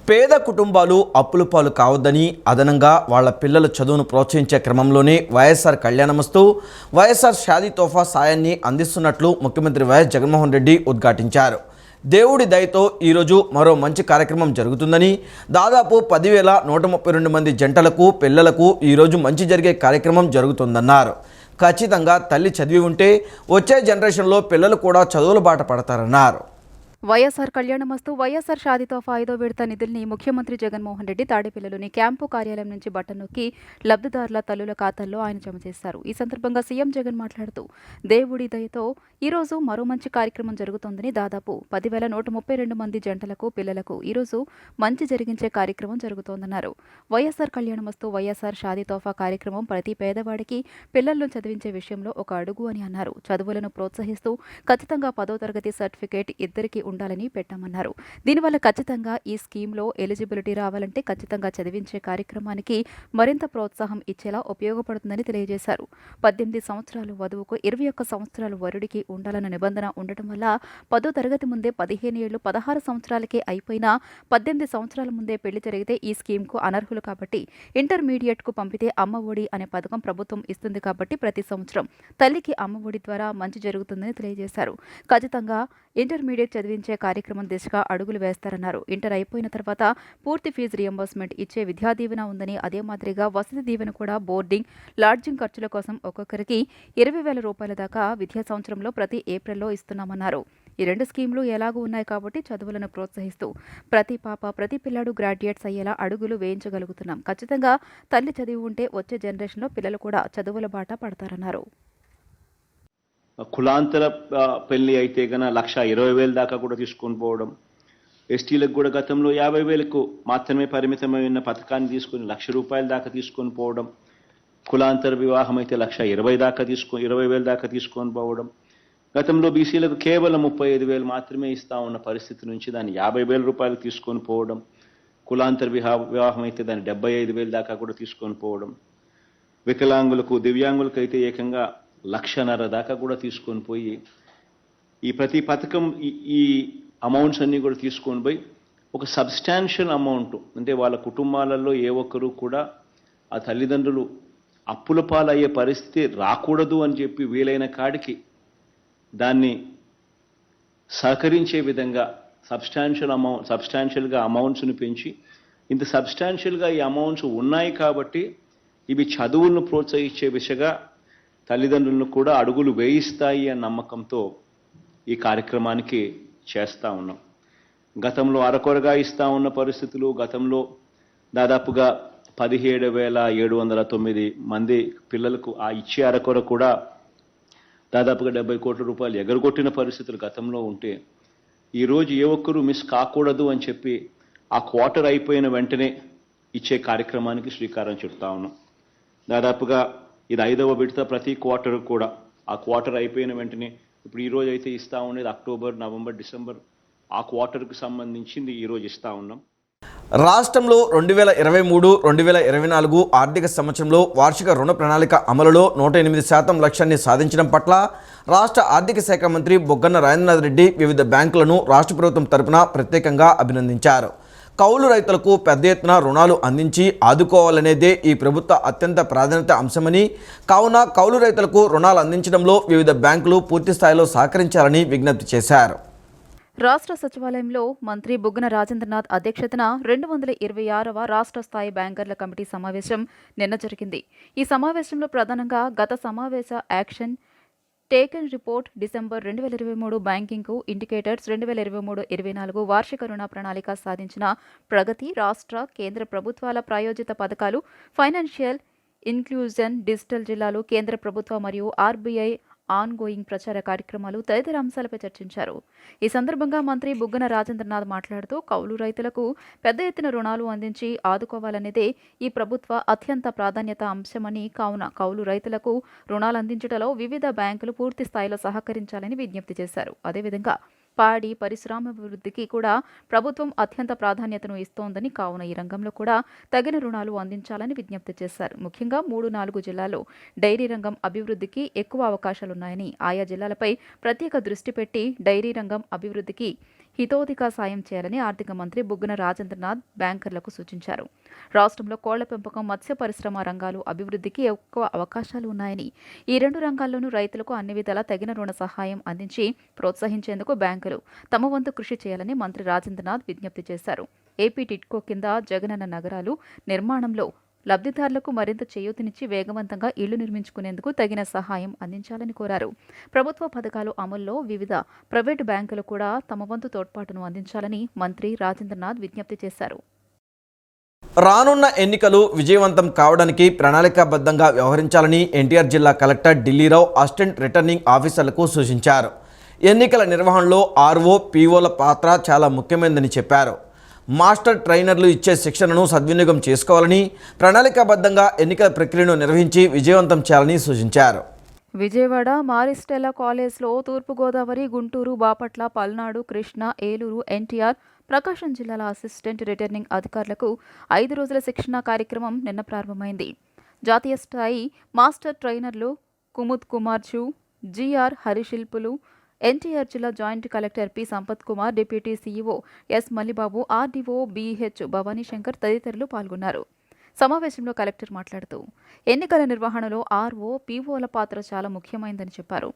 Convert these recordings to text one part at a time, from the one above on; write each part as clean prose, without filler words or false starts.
పేద కుటుంబాలు అప్పుల పాలు కావద్దని, అదనంగా వాళ్ళ పిల్లల చదువును ప్రోత్సహించే క్రమంలోనే వైఎస్ఆర్ కళ్యాణమస్తు, వైఎస్ఆర్ షాదీ తోఫా సాయాన్ని అందిస్తున్నట్లు ముఖ్యమంత్రి వైఎస్ జగన్మోహన్ రెడ్డి ఉద్ఘాటించారు. దేవుడి దయతో ఈరోజు మరో మంచి కార్యక్రమం జరుగుతుందని, దాదాపు 10,132 మంది జంటలకు, పిల్లలకు ఈరోజు మంచి జరిగే కార్యక్రమం జరుగుతుందన్నారు. ఖచ్చితంగా తల్లి చదివి ఉంటే వచ్చే జనరేషన్లో పిల్లలు కూడా చదువుల బాట పడతారన్నారు. వైఎస్ఆర్ కళ్యాణమస్తు వైఎస్ఆర్ షాదీ తోఫా 5వ విడత నిధుల్ని ముఖ్యమంత్రి జగన్మోహన్ రెడ్డి తాడేపల్లిలోని క్యాంపు కార్యాలయం నుంచి బటన్ నొక్కి లబ్ధిదారుల తల్లుల ఖాతాల్లో ఆయన జమ చేశారు. ఈ సందర్భంగా సీఎం జగన్ మాట్లాడుతూ, దేవుడి దయతో ఈరోజు మరో మంచి కార్యక్రమం జరుగుతోందని, దాదాపు 10,132 మంది జంటలకు, పిల్లలకు ఈరోజు మంచి జరిగించే కార్యక్రమం జరుగుతోందన్నారు. వైఎస్ఆర్ కళ్యాణమస్తు వైఎస్ఆర్ షాదీ తోఫా కార్యక్రమం ప్రతి పేదవాడికి పిల్లలను చదివించే విషయంలో ఒక అడుగు అని అన్నారు. చదువులను ప్రోత్సహిస్తూ ఖచ్చితంగా 10వ తరగతి సర్టిఫికేట్ ఇద్దరికి ఉండాలని పెట్టామన్నారు. దీనివల్ల ఖచ్చితంగా ఈ స్కీమ్లో ఎలిజిబిలిటీ రావాలంటే ఖచ్చితంగా చదివించే కార్యక్రమానికి మరింత ప్రోత్సాహం ఇచ్చేలా ఉపయోగపడుతుందని తెలియజేశారు. 18 సంవత్సరాలు వధువుకు 21 సంవత్సరాలు వరుడికి ఉండాలన్న నిబంధన ఉండటం వల్ల 10వ తరగతి ముందే 15 ఏళ్లు 16 సంవత్సరాలకే అయిపోయినా 18 సంవత్సరాల ముందే పెళ్లి జరిగితే ఈ స్కీమ్కు అనర్హులు కాబట్టి ఇంటర్మీడియట్కు పంపితే అమ్మ ఒడి అనే పథకం ప్రభుత్వం ఇస్తుంది కాబట్టి ప్రతి సంవత్సరం తల్లికి అమ్మ ఒడి ద్వారా మంచి జరుగుతుందని తెలియజేశారు. ఖచ్చితంగా ఇంటర్మీడియట్ చదివించే కార్యక్రమం దిశగా అడుగులు వేస్తారన్నారు. ఇంటర్ అయిపోయిన తర్వాత పూర్తి ఫీజు రియంబర్స్మెంట్ ఇచ్చే విద్యా దీవెన ఉందని, అదే మాదిరిగా వసతి దీవెన కూడా బోర్డింగ్, లాడ్జింగ్ ఖర్చుల కోసం ఒక్కొక్కరికి 20,000 రూపాయల దాకా విద్యా సంవత్సరంలో ప్రతి ఏప్రిల్లో ఇస్తున్నామన్నారు. ఈ 2 స్కీములు ఎలాగూ ఉన్నాయి కాబట్టి చదువులను ప్రోత్సహిస్తూ ప్రతి పాప, ప్రతి పిల్లాడు గ్రాడ్యుయేట్స్ అయ్యేలా అడుగులు వేయించగలుగుతున్నాం. ఖచ్చితంగా తల్లి చదివి ఉంటే వచ్చే జనరేషన్లో పిల్లలు కూడా చదువుల బాట పడతారన్నారు. కులాంతర పెళ్లి అయితే కన్నా 1,20,000 దాకా కూడా తీసుకొని పోవడం, ఎస్టీలకు కూడా గతంలో 50,000కు మాత్రమే పరిమితమై ఉన్న పథకాన్ని తీసుకుని 1,00,000 రూపాయల దాకా తీసుకొని పోవడం, కులాంతర వివాహం అయితే 1,20,000 దాకా తీసుకొని పోవడం, గతంలో బీసీలకు కేవలం 35,000 మాత్రమే ఇస్తా ఉన్న పరిస్థితి నుంచి దాన్ని 50,000 రూపాయలు తీసుకొని పోవడం, కులాంతర వివాహం అయితే దాన్ని 75,000 దాకా కూడా తీసుకొని పోవడం, వికలాంగులకు, దివ్యాంగులకు అయితే ఏకంగా 1,50,000 దాకా కూడా తీసుకొని పోయి ఈ ప్రతి పథకం ఈ అమౌంట్స్ అన్నీ కూడా తీసుకొని పోయి ఒక సబ్స్టాన్షియల్ అమౌంట్, అంటే వాళ్ళ కుటుంబాలలో ఏ ఒక్కరూ కూడా ఆ తల్లిదండ్రులు అప్పుల పాలయ్యే పరిస్థితి రాకూడదు అని చెప్పి వీలైన కాడికి దాన్ని సహకరించే విధంగా సబ్స్టాన్షియల్గా అమౌంట్స్ని పెంచి, ఇంత సబ్స్టాన్షియల్గా ఈ అమౌంట్స్ ఉన్నాయి కాబట్టి ఇవి చదువులను ప్రోత్సహించే దిశగా తల్లిదండ్రులను కూడా అడుగులు వేయిస్తాయి అన్న నమ్మకంతో ఈ కార్యక్రమానికి చేస్తూ ఉన్నాం. గతంలో అరకొరగా ఇస్తూ ఉన్న పరిస్థితులు, గతంలో దాదాపుగా 17,709 మంది పిల్లలకు ఆ ఇచ్చే అరకొర కూడా దాదాపుగా 70 కోట్ల రూపాయలు ఎగరగొట్టిన పరిస్థితులు గతంలో ఉంటే, ఈరోజు ఏ ఒక్కరూ మిస్ కాకూడదు అని చెప్పి ఆ క్వార్టర్ అయిపోయిన వెంటనే ఇచ్చే కార్యక్రమానికి శ్రీకారం చుడతా ఉన్నాం. దాదాపుగా ఇది 5వ విడత. ప్రతి క్వార్టర్ కూడా ఆ క్వార్టర్ అయిపోయిన వెంటనే, ఇప్పుడు ఈరోజు అయితే ఇస్తా ఉండేది అక్టోబర్, నవంబర్, డిసెంబర్, ఆ క్వార్టర్కు సంబంధించింది ఈరోజు ఇస్తా ఉన్నాం. రాష్ట్రంలో 2023-2024 ఆర్థిక సంవత్సరంలో వార్షిక రుణ ప్రణాళిక అమలులో 108% లక్ష్యాన్ని సాధించడం పట్ల రాష్ట్ర ఆర్థిక శాఖ మంత్రి బుగ్గన రాజేంద్రనాథ్ రెడ్డి వివిధ బ్యాంకులను రాష్ట్ర ప్రభుత్వం తరపున ప్రత్యేకంగా అభినందించారు. కౌలు రైతులకు పెద్ద ఎత్తున రుణాలు అందించి ఆదుకోవాలనేదే ఈ ప్రభుత్వ అత్యంత ప్రాధాన్యత అంశమని, కావున కౌలు రైతులకు రుణాలు అందించడంలో వివిధ బ్యాంకులు పూర్తి స్థాయిలో సహకరించాలని విజ్ఞప్తి చేశారు. రాష్ట్ర సచివాలయంలో మంత్రి బుగ్గన రాజేంద్రనాథ్ అధ్యక్షతన 226వ రాష్ట్ర స్థాయి బ్యాంకర్ల కమిటీ సమావేశం నిన్న జరిగింది. ఈ సమావేశంలో ప్రధానంగా గత సమావేశ యాక్షన్ టేకెన్ రిపోర్ట్, డిసెంబర్ 2023 బ్యాంకింగ్కు ఇండికేటర్స్, 2023-24 వార్షిక రుణ ప్రణాళిక సాధించిన ప్రగతి, రాష్ట్ర, కేంద్ర ప్రభుత్వాల ప్రాయోజిత పథకాలు, ఫైనాన్షియల్ ఇన్క్లూజన్, డిజిటల్ జిల్లాలు, కేంద్ర ప్రభుత్వ మరియు ఆర్బీఐ ఆన్ గోయింగ్ ప్రచార కార్యక్రమాలు తదితర అంశాలపై చర్చించారు. ఈ సందర్భంగా మంత్రి బుగ్గన రాజేంద్రనాథ్ మాట్లాడుతూ, కౌలు రైతులకు పెద్ద ఎత్తున రుణాలు అందించి ఆదుకోవాలనేదే ఈ ప్రభుత్వ అత్యంత ప్రాధాన్యత అంశమని, కావున కౌలు రైతులకు రుణాలు అందించడంలో వివిధ బ్యాంకులు పూర్తి స్థాయిలో సహకరించాలని విజ్ఞప్తి చేశారు. అదేవిధంగా పాడి పరిశ్రమాభివృద్ధికి కూడా ప్రభుత్వం అత్యంత ప్రాధాన్యతను ఇస్తోందని, కావున ఈ రంగంలో కూడా తగిన రుణాలు అందించాలని విజ్ఞప్తి చేశారు. ముఖ్యంగా 3-4 జిల్లాల్లో డైరీ రంగం అభివృద్ధికి ఎక్కువ అవకాశాలున్నాయని, ఆయా జిల్లాలపై ప్రత్యేక దృష్టి పెట్టి డైరీ రంగం అభివృద్ధికి హితోధిక సాయం చేయాలని ఆర్థిక మంత్రి బుగ్గన రాజేంద్రనాథ్ బ్యాంకర్లకు సూచించారు. రాష్ట్రంలో కోళ్ల పెంపకం, మత్స్య పరిశ్రమ రంగాలు అభివృద్ధికి ఎక్కువ అవకాశాలు ఉన్నాయని, ఈ రెండు రంగాల్లోనూ రైతులకు అన్ని విధాలా తగిన రుణ సహాయం అందించి ప్రోత్సహించేందుకు బ్యాంకులు తమ వంతు కృషి చేయాలని మంత్రి రాజేంద్రనాథ్ విజ్ఞప్తి చేశారు. ఏపీ టిడ్కో కింద జగనన్న నగరాలు నిర్మాణంలో లబ్ధిదారులకు మరింత చేయూతనిచ్చి వేగవంతంగా ఇళ్లు నిర్మించుకునేందుకు తగిన సహాయం అందించాలని కోరారు. ప్రభుత్వ పథకాలు అమల్లో వివిధ ప్రైవేటు బ్యాంకులు కూడా తమ వంతు తోడ్పాటును అందించాలని మంత్రి రాజేంద్రనాథ్ విజ్ఞప్తి చేశారు. రానున్న ఎన్నికలు విజయవంతం కావడానికి ప్రణాళికాబద్ధంగా వ్యవహరించాలని ఎన్టీఆర్ జిల్లా కలెక్టర్ ఢిల్లీరావు అసిస్టెంట్ రిటర్నింగ్ ఆఫీసర్లకు సూచించారు. ఎన్నికల నిర్వహణలో ఆర్ఓ, పీఓల పాత్ర చాలా ముఖ్యమైనదని చెప్పారు. మాస్టర్ ట్రైనర్లు ఇచ్చే శిక్షణను సద్వినియోగం చేసుకోవాలని, ప్రణాళికాబద్ధంగా ఎన్నికల ప్రక్రియను నిర్వహించి విజయవంతం చేయాలని సూచించారు. విజయవాడ మారిస్టెల్లా కాలేజ్లో తూర్పుగోదావరి, గుంటూరు, బాపట్ల, పల్నాడు, కృష్ణా, ఏలూరు, ఎన్టీఆర్, ప్రకాశం జిల్లాల అసిస్టెంట్ రిటర్నింగ్ అధికారులకు 5 రోజుల శిక్షణా కార్యక్రమం నిన్న ప్రారంభమైంది. జాతీయ స్థాయి మాస్టర్ ట్రైనర్లు కుముద్ కుమార్ చూ, జిఆర్ హరిశిల్పులు, ఎన్టీఆర్ జిల్లా joint collector P Sampath Kumar, deputy CEO S Mallibabu, RDO B H Bhavanishankar తదితరులు పాల్గొన్నారు. సమావేశంలో కలెక్టర్ మాట్లాడుతూ ఎన్నికల నిర్వహణలో ఆర్ఓ, పీఓల పాత్ర చాలా ముఖ్యమైందని చెప్పారు.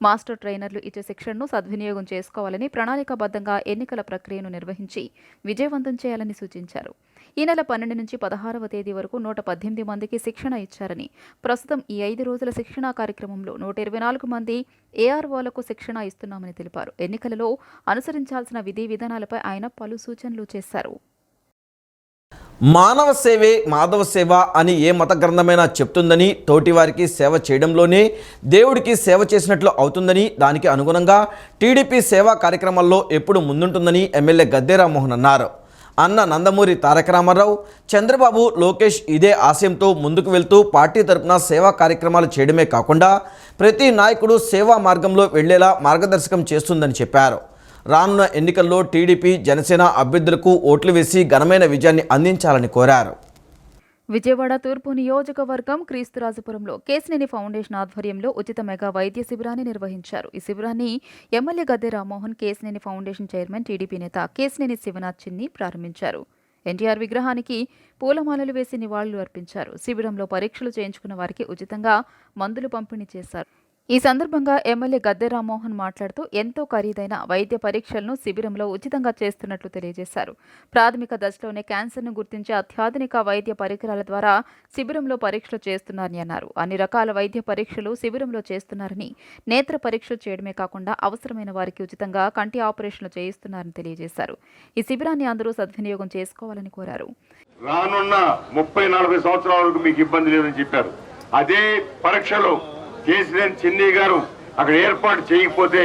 మాస్టర్ ట్రైనర్లు ఇచ్చే శిక్షణను సద్వినియోగం చేసుకోవాలని, ప్రణాళికాబద్ధంగా ఎన్నికల ప్రక్రియను నిర్వహించి విజయవంతం చేయాలని సూచించారు. ఈ నెల 12 నుంచి 16వ తేదీ వరకు 118 మందికి శిక్షణ ఇచ్చారని, ప్రస్తుతం ఈ 5 రోజుల శిక్షణా కార్యక్రమంలో 124 మంది ఏఆర్ఓలకు శిక్షణ ఇస్తున్నామని తెలిపారు. ఎన్నికలలో అనుసరించాల్సిన విధి విధానాలపై ఆయన పలు సూచనలు చేశారు. మానవ సేవే మాధవ సేవ అని ఏ మత గ్రంథమైనా చెప్తుందని, తోటివారికి సేవ చేయడంలోనే దేవుడికి సేవ చేసినట్లు అవుతుందని, దానికి అనుగుణంగా టీడీపీ సేవా కార్యక్రమాల్లో ఎప్పుడు ముందుంటుందని ఎమ్మెల్యే గద్దె రామ్మోహన్ అన్నారు. అన్న నందమూరి తారక రామారావు, చంద్రబాబు, లోకేష్ ఇదే ఆశయంతో ముందుకు వెళ్తూ పార్టీ తరపున సేవా కార్యక్రమాలు చేయడమే కాకుండా ప్రతి నాయకుడు సేవా మార్గంలో వెళ్లేలా మార్గదర్శకం చేస్తుందని చెప్పారు. రానున్న ఎన్నికల్లో టీడీపీ, జనసేన అభ్యర్థులకు ఓట్లు వేసి ఘనమైన విజయాన్ని అందించాలని కోరారు. విజయవాడ తూర్పు నియోజకవర్గం క్రీస్తురాజపురంలో కేశినేని ఫౌండేషన్ ఆధ్వర్యంలో ఉచిత మెగా వైద్య శిబిరాన్ని నిర్వహించారు. ఈ శిబిరాన్ని MLA Gadde Rammohan, Kesineni foundation chairman, TDP నేత కేశినేని శివనాథ్ చిన్ని ప్రారంభించారు. ఎన్టీఆర్ విగ్రహానికి పూలమాలలు వేసి నివాళులు అర్పించారు. శిబిరంలో పరీక్షలు చేయించుకున్న వారికి ఉచితంగా మందులు పంపిణీ చేశారు. ఈ సందర్భంగా ఎమ్మెల్యే గద్దె రామ్మోహన్ మాట్లాడుతూ ఎంతో ఖరీదైన వైద్య పరీక్షలను శిబిరంలో ఉచితంగా చేస్తున్నట్లు తెలియజేశారు. ప్రాథమిక దశలోనే క్యాన్సర్ను గుర్తించే అత్యాధునిక వైద్య పరికరాల ద్వారా శిబిరంలో పరీక్షలు చేస్తున్నారని అన్నారు. అన్ని రకాల వైద్య పరీక్షలు శిబిరంలో చేస్తున్నారని, నేత్ర పరీక్షలు చేయడమే కాకుండా అవసరమైన వారికి ఉచితంగా కంటి ఆపరేషన్లు చేయిస్తున్నారని తెలియజేశారు. ఈ శిబిరాన్ని అందరూ సద్వినియోగం చేసుకోవాలని కోరారు. రానున్న 30-40 సంవత్సరాల వరకు మీకు ఇబ్బంది లేదని చెప్పారు. అదే పరీక్షలో కేసీఆర్ చిన్ని గారు అక్కడ ఏర్పాటు చేయకపోతే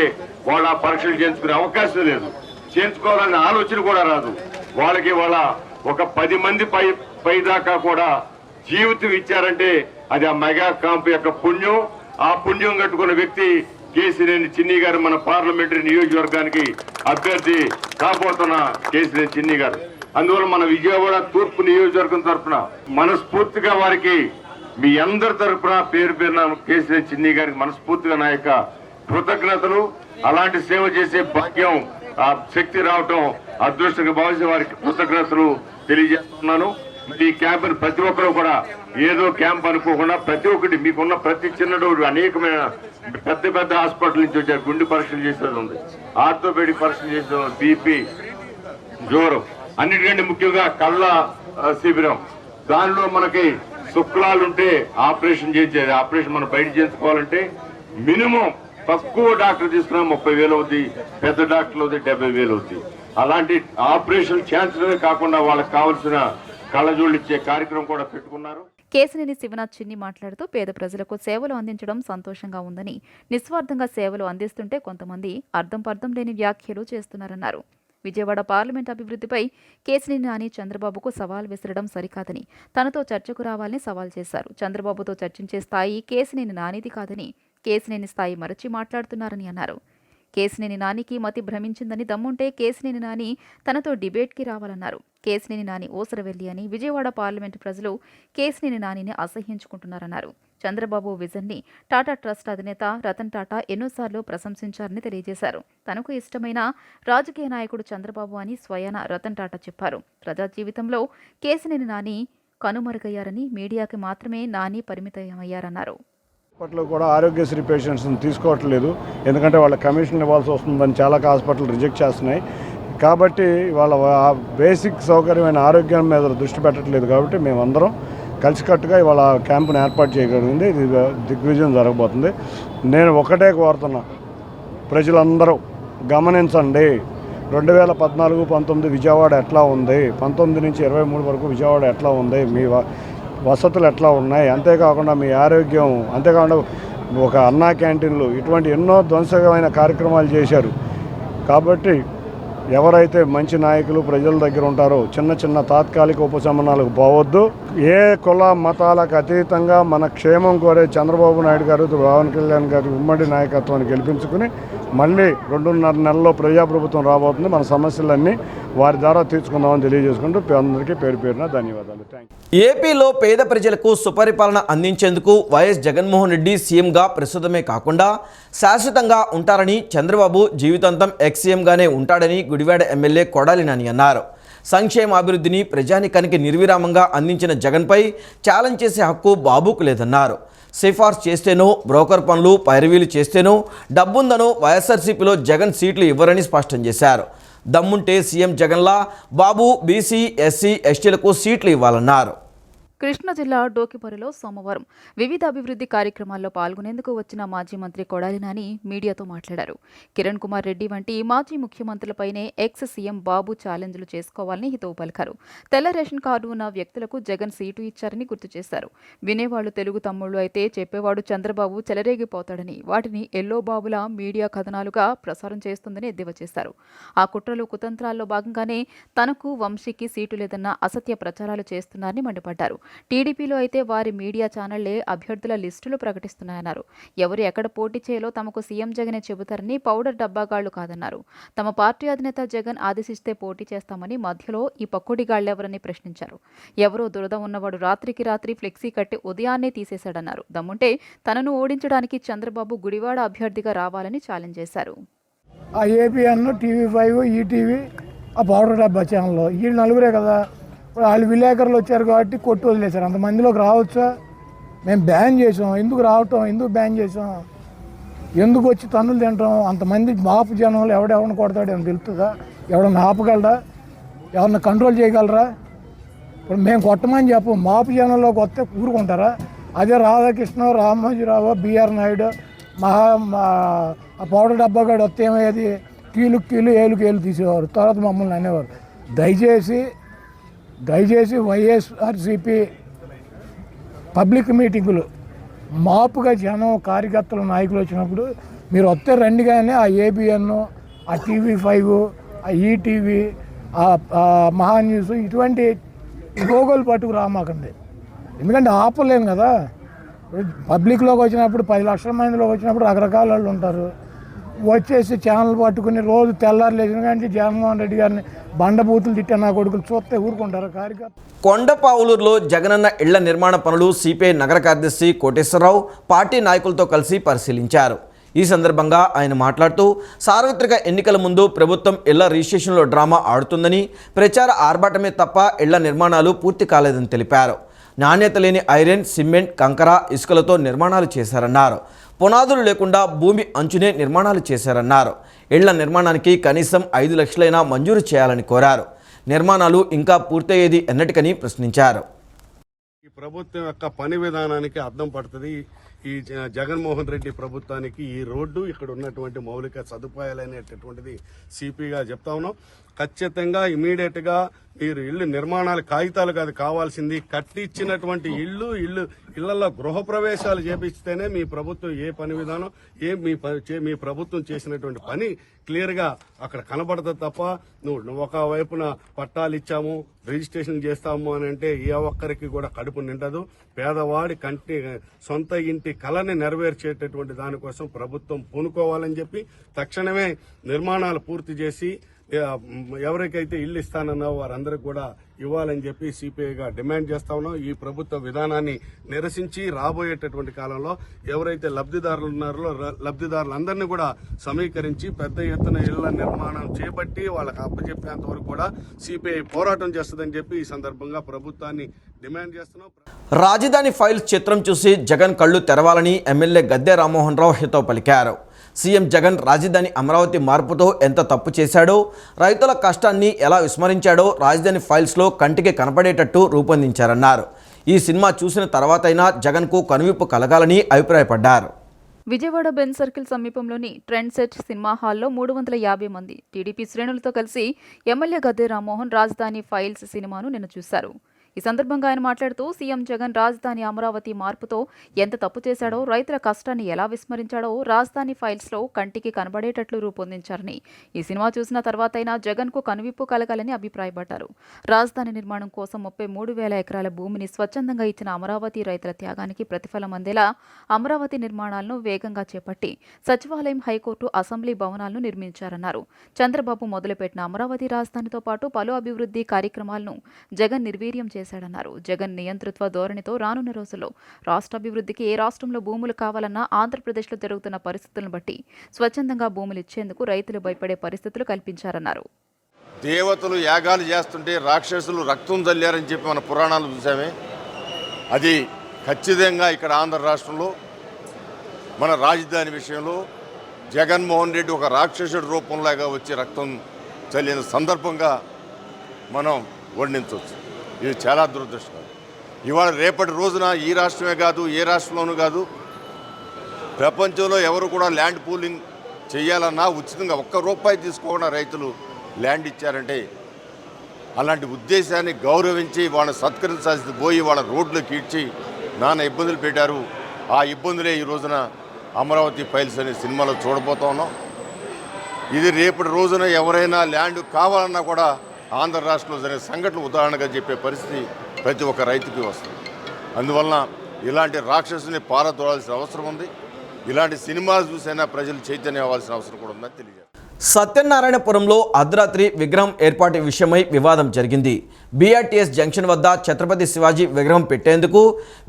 వాళ్ళ పరీక్షలు చేయించుకునే అవకాశం లేదు, చేయించుకోవాలనే ఆలోచన కూడా రాదు వాళ్ళకి. వాళ్ళ ఒక 10 మంది పై దాకా కూడా జీవితం ఇచ్చారంటే అది ఆ మెగా క్యాంప్ యొక్క పుణ్యం. ఆ పుణ్యం కట్టుకున్న వ్యక్తి కేసీఆర్ చిన్ని గారు మన పార్లమెంటరీ నియోజకవర్గానికి అభ్యర్థి కాబోతున్న కేసీఆర్ చిన్ని గారు. అందువల్ల మన విజయవాడ తూర్పు నియోజకవర్గం తరఫున మనస్ఫూర్తిగా వారికి, మీ అందరి తరఫున పేరు పేరున కేసీఆర్ చిన్ని గారికి మనస్ఫూర్తిగా నా యొక్క కృతజ్ఞతలు. అలాంటి సేవ చేసే భాగ్యం, ఆ శక్తి రావటం అదృష్టంగా భావించే వారికి కృతజ్ఞతలు తెలియజేస్తున్నాను. ఈ క్యాంప్ ప్రతి ఒక్కరు కూడా ఏదో క్యాంప్ అనుకోకుండా ప్రతి ఒక్కటి మీకున్న ప్రతి చిన్నడు అనేకమైన పెద్ద పెద్ద హాస్పిటల్ నుంచి వచ్చారు. గుండె పరీక్షలు చేసేది ఉంది, ఆర్థోపెడిక్ పరీక్షలు చేసేది ఉంది, బీపీ, జ్వరం, అన్నిటికంటే ముఖ్యంగా కళ్ళ శిబిరం. దానిలో మనకి శుక్లాలుంటే ఆపరేషన్ చేయించేది. ఆపరేషన్ మనం బయట చేయించుకోవాలంటే మినిమం తక్కువ డాక్టర్ తీసుకున్నా 30,000 అవుతుంది, పెద్ద డాక్టర్లు అవుతుంది 70,000 అవుతుంది. అలాంటి ఆపరేషన్ చేయించడమే కాకుండా వాళ్ళకి కావాల్సిన కళ్ళజోళ్ళు ఇచ్చే కార్యక్రమం కూడా పెట్టుకున్నారు. కేశినేని శివనాథ్ చిన్ని మాట్లాడుతూ పేద ప్రజలకు సేవలు అందించడం సంతోషంగా ఉందని, నిస్వార్థంగా సేవలు అందిస్తుంటే కొంతమంది అర్థం పర్థం లేని వ్యాఖ్యలు చేస్తున్నారన్నారు. విజయవాడ పార్లమెంట్ అభివృద్ధిపై కేశినేని నాని చంద్రబాబుకు సవాల్ విసరడం సరికాదని, తనతో చర్చకు రావాలని సవాల్ చేశారు. చంద్రబాబుతో చర్చించే స్థాయి కేశినేని నానిది కాదని, కేశినేని స్థాయి మరచి మాట్లాడుతున్నారని అన్నారు. కేశినేని నానికి మతి భ్రమించిందని, దమ్ముంటే కేశినేని నాని తనతో డిబేట్కి రావాలన్నారు. కేశినేని నాని ఓసరవెల్లి అని, విజయవాడ పార్లమెంటు ప్రజలు కేశినేని నానిని అసహ్యించుకుంటున్నారన్నారు. చంద్రబాబు విజన్ని టాటా ట్రస్ట్ అధినేత రతన్ టాటా ఎన్నోసార్లు ప్రశంసించారని తెలియజేశారు. తనకు ఇష్టమైన రాజకీయ నాయకుడు చంద్రబాబు అని స్వయాన రతన్ టాటా చెప్పారు. ప్రజా జీవితంలో కేశినేని నాని కనుమరుగయ్యారని, మీడియాకి మాత్రమే నాని పరిమితమయ్యారన్నారు. హాస్పిటల్ కూడా ఆరోగ్యశ్రీ పేషెంట్స్ని తీసుకోవట్లేదు, ఎందుకంటే వాళ్ళ కమిషన్ ఇవ్వాల్సి వస్తుందని చాలా హాస్పిటల్ రిజెక్ట్ చేస్తున్నాయి. కాబట్టి వాళ్ళ బేసిక్ సౌకర్యమైన ఆరోగ్యం మీద దృష్టి పెట్టట్లేదు. కాబట్టి మేమందరం కలిసికట్టుగా ఇవాళ క్యాంపును ఏర్పాటు చేయగలిగింది. ఇది దిగ్విజయం జరగబోతుంది. నేను ఒకటే కోరుతున్నా, ప్రజలందరూ గమనించండి. 2014-19 విజయవాడ ఎట్లా ఉంది, 19 నుంచి 23 వరకు విజయవాడ ఎట్లా ఉంది, మీ వసతులు ఎట్లా ఉన్నాయి, అంతేకాకుండా మీ ఆరోగ్యం, అంతేకాకుండా ఒక అన్నా క్యాంటీన్లు, ఇటువంటి ఎన్నో ధ్వంసకమైన కార్యక్రమాలు చేశారు. కాబట్టి ఎవరైతే మంచి నాయకులు ప్రజల దగ్గర ఉంటారో చిన్న చిన్న తాత్కాలిక ఉపశమనాలకు పోవద్దు. ఏ కుల మతాలకు అతీతంగా మన క్షేమం కోరే చంద్రబాబు నాయుడు గారు, పవన్ కళ్యాణ్ గారి ఉమ్మడి నాయకత్వాన్ని గెలిపించుకుని మళ్ళీ 2.5 నెలల్లో ప్రజాప్రభుత్వం రాబోతుంది. మన సమస్యలన్నీ వారి ద్వారా తీర్చుకుందామని తెలియజేసుకుంటూ అందరికీ పేరు పేరున ధన్యవాదాలు. ఏపీలో పేద ప్రజలకు సుపరిపాలన అందించేందుకు వైఎస్ జగన్మోహన్ రెడ్డి సీఎంగా ప్రస్తుతమే కాకుండా శాశ్వతంగా ఉంటారని, చంద్రబాబు జీవితాంతం ఎక్స్ సీఎంగానే ఉంటాడని గుడివాడ ఎమ్మెల్యే కొడాలి నాని అన్నారు. సంక్షేమ అభివృద్ధిని ప్రజానికానికి నిర్విరామంగా అందించిన జగన్పై ఛాలెంజ్ చేసే హక్కు బాబుకు లేదన్నారు. సిఫార్సు చేస్తేనో, బ్రోకర్ పనులు పైరవీలు చేస్తేనో డబ్బుందనో వైఎస్ఆర్సీపీలో జగన్ సీట్లు ఇవ్వరని స్పష్టం చేశారు. దమ్ముంటే సీఎం జగన్లా బాబు బీసీ, ఎస్సీ, ఎస్టీలకు సీట్లు ఇవ్వాలన్నారు. కృష్ణా జిల్లా డోకిపొరలో సోమవారం వివిధ అభివృద్ధి కార్యక్రమాల్లో పాల్గొనేందుకు వచ్చిన మాజీ మంత్రి కొడాలి నాని మీడియాతో మాట్లాడారు. కిరణ్ కుమార్ రెడ్డి వంటి మాజీ ముఖ్యమంత్రులపైనే ఎక్స్ సీఎం బాబు ఛాలెంజ్లు చేసుకోవాలని హితవు పలికారు. తెల్ల రేషన్ కార్డు ఉన్న వ్యక్తులకు జగన్ సీటు ఇచ్చారని గుర్తు చేశారు. వినేవాళ్లు తెలుగు తమ్ముళ్లు అయితే చెప్పేవాడు చంద్రబాబు చెలరేగిపోతాడని, వాటిని ఎల్లో బాబుల మీడియా కథనాలుగా ప్రసారం చేస్తుందని ఎద్దేవా చేశారు. ఆ కుట్రలు కుతంత్రాల్లో భాగంగానే తనకు వంశీకి సీటు లేదన్న అసత్య ప్రచారాలు చేస్తున్నారని మండిపడ్డారు. టీడీపీలో అయితే వారి మీడియా ఛానళ్లే అభ్యర్థుల లిస్టులు ప్రకటిస్తున్నాయన్నారు. ఎవరు ఎక్కడ పోటీ చేయాలో తమకు సీఎం జగనే చెబుతారని, పౌడర్ డబ్బాగాళ్లు కాదన్నారు. తమ పార్టీ అధినేత జగన్ ఆదేశిస్తే పోటీ చేస్తామని, మధ్యలో ఈ పక్కుడిగాళ్లెవరని ప్రశ్నించారు. ఎవరో దురద ఉన్నవాడు రాత్రికి రాత్రి ఫ్లెక్సీ కట్టి ఉదయాన్నే తీసేశాడన్నారు. దమ్ముంటే తనను ఓడించడానికి చంద్రబాబు గుడివాడ అభ్యర్థిగా రావాలని ఛాలెంజ్ చేశారు. ఆ ఏపీఎన్, TV5, ఈటీవీ, ఆ పౌడర్ డబ్బా ఛానల్లో వీళ్ళు నలుగురే కదా. వాళ్ళు విలేకరులు వచ్చారు కాబట్టి కొట్టు వదిలేశారు. అంతమందిలోకి రావచ్చా? మేము బ్యాన్ చేసాం. ఎందుకు రావటం, ఎందుకు బ్యాన్ చేసాం, ఎందుకు వచ్చి తన్నులు తింటాం? అంతమంది మాపు జనంలో ఎవడెవరిని కొడతాడు అని తెలుస్తుందా? ఎవడన్నా ఆపగలరా? ఎవరన్నా కంట్రోల్ చేయగలరా? ఇప్పుడు మేము కొట్టమని చెప్పు, మాపు జనంలోకి వస్తే ఊరుకుంటారా? అదే రాధాకృష్ణ, రామోజీరావు, బిఆర్ నాయుడు, ఆ పౌడర్ డబ్బాగాడు వస్తే ఏమయ్యేది? కీలు ఏలుకి ఏలు తీసేవారు, తర్వాత మమ్మల్ని అనేవారు. దయచేసి వైఎస్ఆర్సీపీ పబ్లిక్ మీటింగులు మాపుగా జనం, కార్యకర్తలు, నాయకులు వచ్చినప్పుడు మీరు వస్తే రండి. కానీ ఆ ఏబిఎన్, ఆ TV5, ఆ ఈటీవీ, ఆ మహా న్యూస్ ఇటువంటి గోగోలు పట్టుకు రామాకండి. ఎందుకంటే ఆపలేము కదా. పబ్లిక్లోకి వచ్చినప్పుడు 10 లక్షల మందిలోకి వచ్చినప్పుడు రకరకాల వాళ్ళు ఉంటారు. వచ్చేసి ఛానల్ పట్టుకుని రోజు తెల్లారు లేచిన కానీ జగన్మోహన్ రెడ్డి గారిని బండబూతులు తిట్టే నా కొడుకులు చూస్తే ఊరుకుంటారు కార్యకర్త. కొండపావులూరులో జగనన్న ఇళ్ల నిర్మాణ పనులు సిపిఐ నగర కార్యదర్శి కోటేశ్వరరావు పార్టీ నాయకులతో కలిసి పరిశీలించారు. ఈ సందర్భంగా ఆయన మాట్లాడుతూ సార్వత్రిక ఎన్నికల ముందు ప్రభుత్వం ఇళ్ల రిజిస్ట్రేషన్లో డ్రామా ఆడుతుందని, ప్రచార ఆర్భాటమే తప్ప ఇళ్ల నిర్మాణాలు పూర్తి కాలేదని తెలిపారు. నాణ్యత లేని ఐరన్, సిమెంట్, కంకర, ఇసుకలతో నిర్మాణాలు చేశారన్నారు. పునాదులు లేకుండా భూమి అంచునే నిర్మాణాలు చేశారన్నారు. ఇళ్ల నిర్మాణానికి కనీసం 5 లక్షలైనా మంజూరు చేయాలని కోరారు. నిర్మాణాలు ఇంకా పూర్తయ్యేది ఎన్నటికని ప్రశ్నించారు. ఈ ప్రభుత్వం యొక్క పని విధానానికి అద్దం పడుతుంది. ఈ జగన్మోహన్ రెడ్డి ప్రభుత్వానికి ఈ రోడ్డు, ఇక్కడ ఉన్నటువంటి మౌలిక సదుపాయాలు అనేటటువంటిది సిపిగా చెప్తా ఉన్నాం. ఖచ్చితంగా ఇమీడియట్ గా మీరు ఇల్లు నిర్మాణాలు కాగితాలు కాదు కావాల్సింది, కట్టించినటువంటి ఇళ్లలో గృహప్రవేశాలు చేపిస్తేనే మీ ప్రభుత్వం ఏ పని విధానం, మీ ప్రభుత్వం చేసినటువంటి పని క్లియర్ గా అక్కడ కనబడుతుంది తప్ప నువ్వు ఒక వైపున పట్టాలు ఇచ్చాము, రిజిస్ట్రేషన్ చేస్తాము అని అంటే ఏ ఒక్కరికి కూడా కడుపు నిండదు. పేదవాడి సొంత ఇంటి కళని నెరవేర్చేటటువంటి దానికోసం ప్రభుత్వం పూనుకోవాలని చెప్పి తక్షణమే నిర్మాణాలు పూర్తి చేసి ఎవరికైతే ఇల్లు ఇస్తానన్నావో వారందరికీ కూడా ఇవ్వాలని చెప్పి సిపిఐగా డిమాండ్ చేస్తా ఉన్నాం. ఈ ప్రభుత్వ విధానాన్ని నిరసించి రాబోయేటటువంటి కాలంలో ఎవరైతే లబ్ధిదారులు ఉన్నారో లబ్ధిదారులందరినీ కూడా సమీకరించి పెద్ద ఎత్తున ఇళ్ల నిర్మాణం చేపట్టి వాళ్ళకి అప్పచెప్పేంత వరకు కూడా సిపిఐ పోరాటం చేస్తుందని చెప్పి ఈ సందర్భంగా ప్రభుత్వాన్ని డిమాండ్ చేస్తున్నాం. రాజధాని ఫైల్స్ చిత్రం చూసి జగన్ కళ్ళు తెరవాలని ఎమ్మెల్యే గద్దె రామ్మోహన్ రావు హితవు పలికారు. సీఎం జగన్ రాజధాని అమరావతి మార్పుతో ఎంత తప్పు చేశాడో, రైతుల కష్టాన్ని ఎలా విస్మరించాడో రాజధాని ఫైల్స్లో కంటికి కనపడేటట్టు రూపొందించారన్నారు. ఈ సినిమా చూసిన తర్వాతైనా జగన్కు కనువిప్పు కలగాలని అభిప్రాయపడ్డారు. విజయవాడ బెన్ సర్కిల్ సమీపంలోని ట్రెండ్ సెట్ సినిమా హాల్లో 350 మంది టీడీపీ శ్రేణులతో కలిసి ఎమ్మెల్యే గద్దె రామ్మోహన్ రాజధాని ఫైల్స్ సినిమాను నిన్న చూశారు. ఈ సందర్భంగా ఆయన మాట్లాడుతూ సీఎం జగన్ రాజధాని అమరావతి మార్పుతో ఎంత తప్పు చేశాడో, రైతుల కష్టాన్ని ఎలా విస్మరించాడో రాజధాని ఫైల్స్లో కంటికి కనబడేటట్లు రూపొందించారని, ఈ సినిమా చూసిన తర్వాతైనా జగన్కు కనువిప్పు కలగాలని అభిప్రాయపడ్డారు. రాజధాని నిర్మాణం కోసం 33,000 ఎకరాల భూమిని స్వచ్ఛందంగా ఇచ్చిన అమరావతి రైతుల త్యాగానికి ప్రతిఫలం అందేలా అమరావతి నిర్మాణాలను వేగంగా చేపట్టి సచివాలయం, హైకోర్టు, అసెంబ్లీ భవనాలను నిర్మించారన్నారు. చంద్రబాబు మొదలుపెట్టిన అమరావతి రాజధానితో పాటు పలు అభివృద్ధి కార్యక్రమాలను జగన్ నిర్వీర్యం చేశాడన్నారు. జగన్ నియంతృత్వ ధోరణితో రానున్న రోజుల్లో రాష్ట్ర అభివృద్ధికి ఏ రాష్ట్రంలో భూములు కావాలన్నా ఆంధ్రప్రదేశ్లో జరుగుతున్న పరిస్థితులను బట్టి స్వచ్ఛందంగా భూములు ఇచ్చేందుకు రైతులు భయపడే పరిస్థితులు కల్పించారన్నారు. దేవతలు యాగాలు చేస్తుంటే రాక్షసులు రక్తం చల్లారని చెప్పి మన పురాణాలు చూసామే. అది ఖచ్చితంగా ఇక్కడ ఆంధ్ర రాష్ట్రంలో మన రాజధాని విషయంలో జగన్మోహన్ రెడ్డి ఒక రాక్షసుడి రూపంలాగా వచ్చి రక్తం చల్లిన సందర్భంగా మనం వర్ణించవచ్చు. ఇది చాలా దురదృష్టకరం. ఇవాళ రేపటి రోజున ఈ రాష్ట్రమే కాదు, ఏ రాష్ట్రంలోనూ కాదు, ప్రపంచంలో ఎవరు కూడా ల్యాండ్ పూలింగ్ చేయాలన్నా ఉచితంగా ₹1 తీసుకోకుండా రైతులు ల్యాండ్ ఇచ్చారంటే అలాంటి ఉద్దేశాన్ని గౌరవించి వాళ్ళని సత్కరించాల్సింది పోయి వాళ్ళ రోడ్లకు ఇచ్చి నానా ఇబ్బందులు పెట్టారు. ఆ ఇబ్బందులే ఈ రోజున అమరావతి ఫైల్స్ అనే సినిమాలో చూడబోతా ఉన్నాం. ఇది రేపటి రోజున ఎవరైనా ల్యాండ్ కావాలన్నా కూడా ఆంధ్ర రాష్ట్రంలో జరిగే సంఘటనలు ఉదాహరణగా చెప్పే పరిస్థితి ప్రతి ఒక్క రైతుకి వస్తుంది. అందువలన ఇలాంటి రాక్షసుని పారదోడాల్సిన అవసరం ఉంది. ఇలాంటి సినిమాలు చూసైనా ప్రజలు చైతన్యం అవ్వాల్సిన అవసరం కూడా ఉందని తెలియజేస్తారు. సత్యనారాయణపురంలో అర్ధరాత్రి విగ్రహం ఏర్పాటు విషయమై వివాదం జరిగింది. బీఆర్టీఎస్ జంక్షన్ వద్ద ఛత్రపతి శివాజీ విగ్రహం పెట్టేందుకు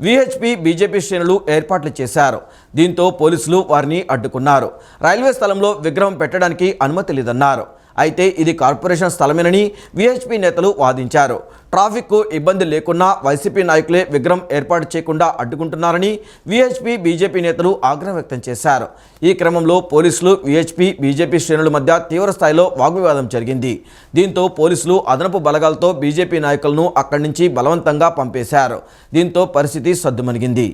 వీహెచ్పీ, బీజేపీ శ్రేణులు ఏర్పాట్లు చేశారు. దీంతో పోలీసులు వారిని అడ్డుకున్నారు. రైల్వే స్థలంలో విగ్రహం పెట్టడానికి అనుమతి లేదన్నారు. అయితే ఇది కార్పొరేషన్ స్థలమేనని వీహెచ్పీ నేతలు వాదించారు. ట్రాఫిక్కు ఇబ్బంది లేకున్నా వైసీపీ నాయకులే విగ్రహం ఏర్పాటు చేయకుండా అడ్డుకుంటున్నారని వీహెచ్పీ, బీజేపీ నేతలు ఆగ్రహం వ్యక్తం చేశారు. ఈ క్రమంలో పోలీసులు, వీహెచ్పీ, బీజేపీ శ్రేణుల మధ్య తీవ్ర స్థాయిలో వాగ్వివాదం జరిగింది. దీంతో పోలీసులు అదనపు బలగాలతో బీజేపీ నాయకులను అక్కడి నుంచి బలవంతంగా పంపేశారు. దీంతో పరిస్థితి సద్దుమణిగింది.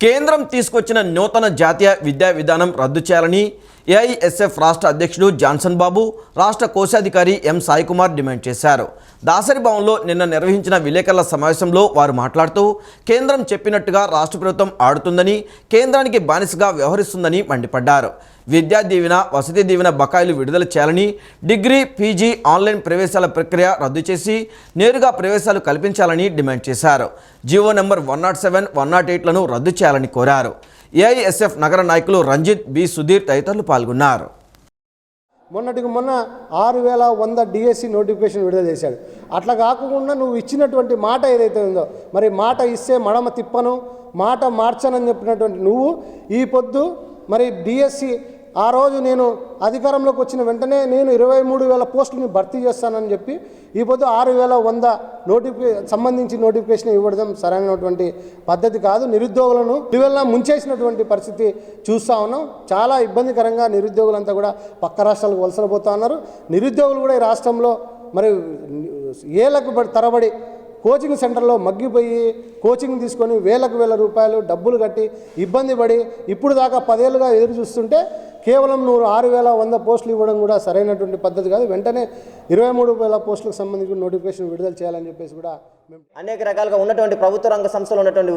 కేంద్రం తీసుకొచ్చిన నూతన జాతీయ విద్యా విధానం రద్దు చేయాలని ఏఐఎస్ఎఫ్ రాష్ట్ర అధ్యక్షుడు జాన్సన్ బాబు, రాష్ట్ర కోశాధికారి ఎం సాయికుమార్ డిమాండ్ చేశారు. దాసరి భవన్లో నిన్న నిర్వహించిన విలేకరుల సమావేశంలో వారు మాట్లాడుతూ కేంద్రం చెప్పినట్టుగా రాష్ట్ర ప్రభుత్వం ఆడుతుందని, కేంద్రానికి బానిసగా వ్యవహరిస్తుందని మండిపడ్డారు. విద్యా దీవెన, వసతి దీవెన బకాయిలు విడుదల చేయాలని, డిగ్రీ, పీజీ ఆన్లైన్ ప్రవేశాల ప్రక్రియ రద్దు చేసి నేరుగా ప్రవేశాలు కల్పించాలని డిమాండ్ చేశారు. జీవో నెంబర్ 107, 108లను రద్దు చేయాలని కోరారు. ఏఐఎస్ఎఫ్ నగర నాయకులు రంజిత్, బి సుధీర్ తదితరులు పాల్గొన్నారు. మొన్నటికి మొన్న 6100 డిఎస్సి నోటిఫికేషన్ విడుదల చేశాడు. అట్లా కాకుండా నువ్వు ఇచ్చినటువంటి మాట ఏదైతే ఉందో, మరి మాట ఇస్తే మడమ తిప్పను, మాట మార్చనని చెప్పినటువంటి నువ్వు ఈ పొద్దు మరి డిఎస్సి ఆ రోజు నేను అధికారంలోకి వచ్చిన వెంటనే నేను 23,000 పోస్టులని భర్తీ చేస్తానని చెప్పి ఈ పొద్దు 6,100 సంబంధించి నోటిఫికేషన్ ఇవ్వడం సరైనటువంటి పద్ధతి కాదు. నిరుద్యోగులను ఇవల్ల ముంచేసినటువంటి పరిస్థితి చూస్తూ ఉన్నాం. చాలా ఇబ్బందికరంగా నిరుద్యోగులంతా కూడా పక్క రాష్ట్రాలకు వలసలు పోతా ఉన్నారు. నిరుద్యోగులు కూడా ఈ రాష్ట్రంలో మరి ఏళ్లకు తరబడి కోచింగ్ సెంటర్లో మగ్గిపోయి కోచింగ్ తీసుకొని వేల రూపాయలు డబ్బులు కట్టి ఇబ్బంది పడి ఇప్పుడు దాకా 10 ఏళ్ళుగా ఎదురు చూస్తుంటే కేవలం 6,100 పోస్టులు ఇవ్వడం కూడా సరైనటువంటి పద్ధతి కాదు. వెంటనే 23,000 పోస్టులకు సంబంధించిన నోటిఫికేషన్ విడుదల చేయాలని చెప్పేసి కూడా అనేక రకాలుగా ఉన్నటువంటి ప్రభుత్వ రంగ సంస్థలు ఉన్నటువంటి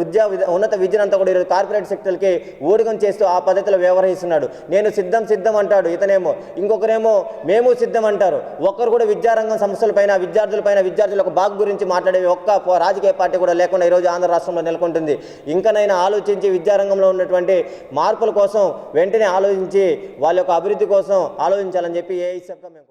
ఉన్నత విద్యనంతా కూడా ఈరోజు కార్పొరేట్ సెక్టర్కి ఊడిగం చేస్తూ ఆ పద్ధతిలో వ్యవహరిస్తున్నాడు. నేను సిద్ధం అంటాడు ఇతనేమో, ఇంకొకరేమో మేము సిద్ధం అంటారు. ఒక్కరు కూడా విద్యారంగం సంస్థలపైన, విద్యార్థులకు బాగు గురించి మాట్లాడే ఒక్క రాజకీయ పార్టీ కూడా లేకుండా ఈరోజు ఆంధ్ర రాష్ట్రంలో నెలకొంటుంది. ఇంకనైనా ఆలోచించి విద్యారంగంలో ఉన్నటువంటి మార్పుల కోసం వెంటనే ఆలోచించి వాళ్ళ యొక్క అభివృద్ధి కోసం ఆలోచించాలని చెప్పి ఏఐఎస్ఎఫ్గా మేము